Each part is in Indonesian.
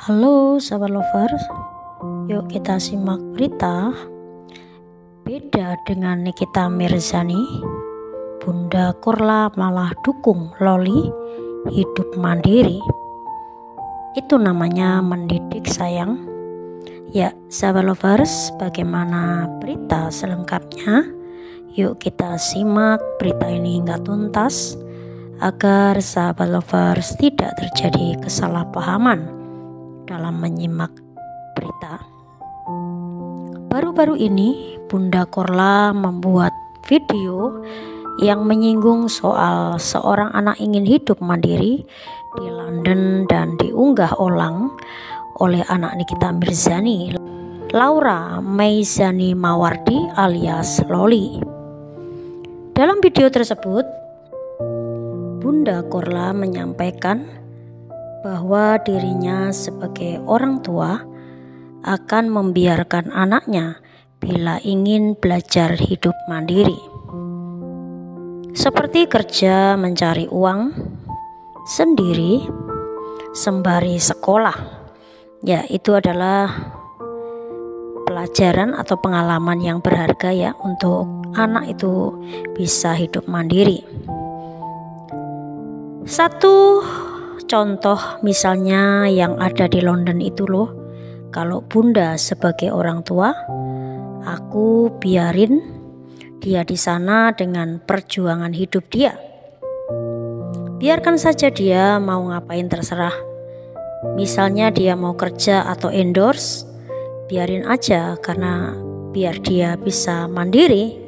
Halo sahabat lovers, yuk kita simak berita. Beda dengan Nikita Mirzani, Bunda Korla malah dukung Loli hidup mandiri. Itu namanya mendidik sayang. Ya sahabat lovers, bagaimana berita selengkapnya? Yuk kita simak berita ini hingga tuntas agar sahabat lovers tidak terjadi kesalahpahaman dalam menyimak berita. Baru-baru ini Bunda Korla membuat video yang menyinggung soal seorang anak ingin hidup mandiri di London dan diunggah ulang oleh anak Nikita Mirzani, Laura Meizani Mawardi alias Loli. Dalam video tersebut, Bunda Korla menyampaikan bahwa dirinya sebagai orang tua akan membiarkan anaknya bila ingin belajar hidup mandiri, seperti kerja mencari uang sendiri sembari sekolah. Ya, itu adalah pelajaran atau pengalaman yang berharga ya untuk anak itu bisa hidup mandiri. Satu contoh misalnya yang ada di London itu loh, kalau Bunda sebagai orang tua, aku biarin dia di sana dengan perjuangan hidup dia. Biarkan saja dia mau ngapain terserah. Misalnya dia mau kerja atau endorse, biarin aja karena biar dia bisa mandiri,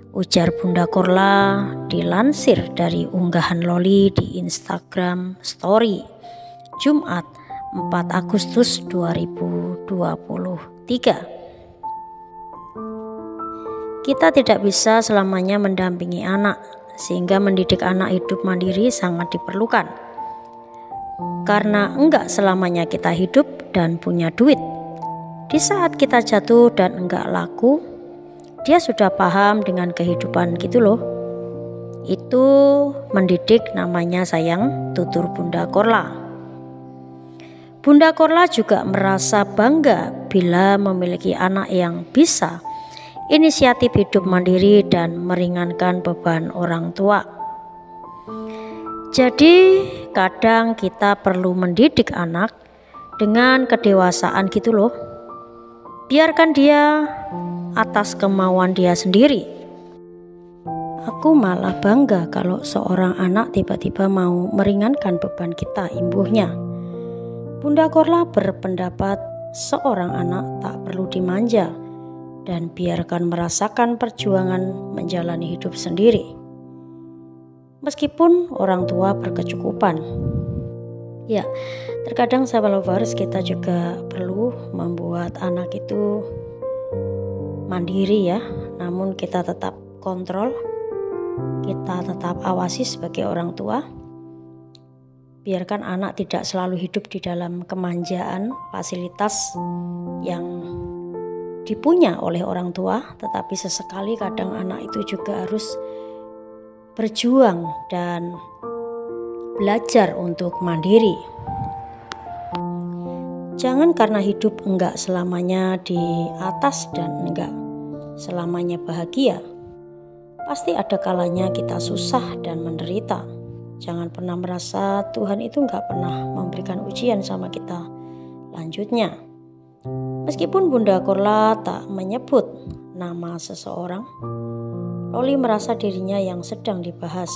ujar Bunda Korla dilansir dari unggahan Loli di Instagram Story Jumat 4 Agustus 2023. Kita tidak bisa selamanya mendampingi anak, sehingga mendidik anak hidup mandiri sangat diperlukan. Karena enggak selamanya kita hidup dan punya duit. Di saat kita jatuh dan enggak laku, dia sudah paham dengan kehidupan gitu loh. Itu mendidik namanya sayang, tutur Bunda Korla. Bunda Korla juga merasa bangga bila memiliki anak yang bisa inisiatif hidup mandiri dan meringankan beban orang tua. Jadi kadang kita perlu mendidik anak dengan kedewasaan gitu loh. Biarkan dia atas kemauan dia sendiri. Aku malah bangga kalau seorang anak tiba-tiba mau meringankan beban kita, imbuhnya. Bunda Korla berpendapat seorang anak tak perlu dimanja dan biarkan merasakan perjuangan menjalani hidup sendiri. Meskipun orang tua berkecukupan. Ya, terkadang sahabat lovers, kita juga perlu membuat anak itu mandiri ya, namun kita tetap kontrol, kita tetap awasi sebagai orang tua. Biarkan anak tidak selalu hidup di dalam kemanjaan fasilitas yang dipunya oleh orang tua, tetapi sesekali kadang anak itu juga harus berjuang dan belajar untuk mandiri. Jangan karena hidup enggak selamanya di atas dan enggak selamanya bahagia. Pasti ada kalanya kita susah dan menderita. Jangan pernah merasa Tuhan itu enggak pernah memberikan ujian sama kita. Lanjutnya, meskipun Bunda Korla tak menyebut nama seseorang, Loli merasa dirinya yang sedang dibahas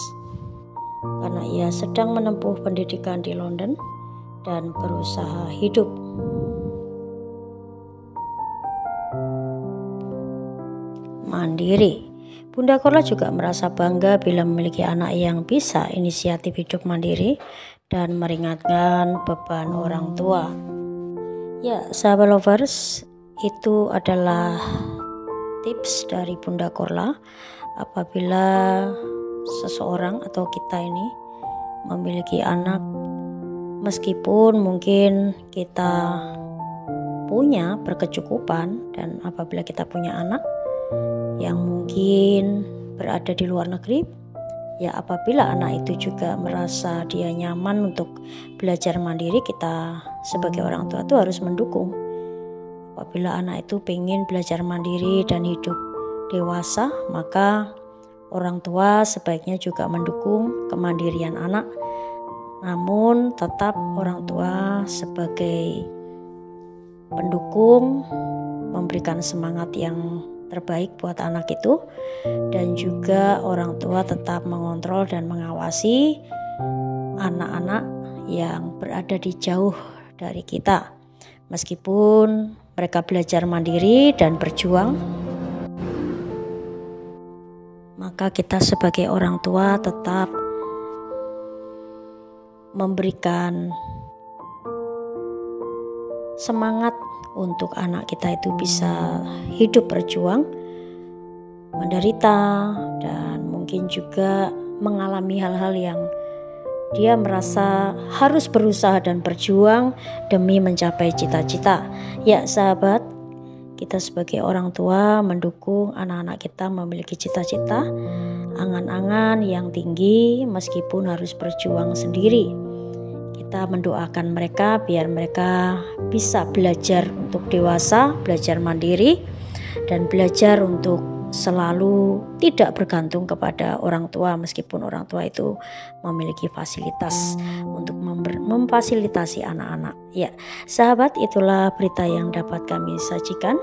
karena ia sedang menempuh pendidikan di London dan berusaha hidup. Mandiri. Bunda Korla juga merasa bangga bila memiliki anak yang bisa inisiatif hidup mandiri dan meringankan beban orang tua. Ya, sahabat lovers, itu adalah tips dari Bunda Korla apabila seseorang atau kita ini memiliki anak, meskipun mungkin kita punya berkecukupan, dan apabila kita punya anak yang mungkin berada di luar negeri, Ya, apabila anak itu juga merasa dia nyaman untuk belajar mandiri, kita sebagai orang tua itu harus mendukung. Apabila anak itu ingin belajar mandiri dan hidup dewasa, maka orang tua sebaiknya juga mendukung kemandirian anak. Namun tetap orang tua sebagai pendukung memberikan semangat yang terbaik buat anak itu, dan juga orang tua tetap mengontrol dan mengawasi anak-anak yang berada di jauh dari kita. Meskipun mereka belajar mandiri dan berjuang, maka kita sebagai orang tua tetap memberikan semangat untuk anak kita itu bisa hidup berjuang, menderita, dan mungkin juga mengalami hal-hal yang dia merasa harus berusaha dan berjuang demi mencapai cita-cita. Ya sahabat, kita sebagai orang tua mendukung anak-anak kita memiliki cita-cita, angan-angan yang tinggi meskipun harus berjuang sendiri. Kita mendoakan mereka biar mereka bisa belajar untuk dewasa, belajar mandiri, dan belajar untuk selalu tidak bergantung kepada orang tua meskipun orang tua itu memiliki fasilitas untuk memfasilitasi anak-anak. Ya, sahabat, itulah berita yang dapat kami sajikan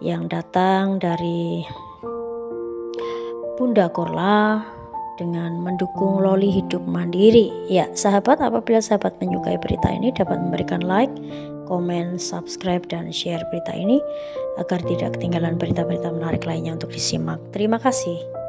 yang datang dari Bunda Korla dengan mendukung Loli Hidup Mandiri. Ya sahabat, apabila sahabat menyukai berita ini dapat memberikan like, komen, subscribe, dan share berita ini agar tidak ketinggalan berita-berita menarik lainnya untuk disimak. Terima kasih.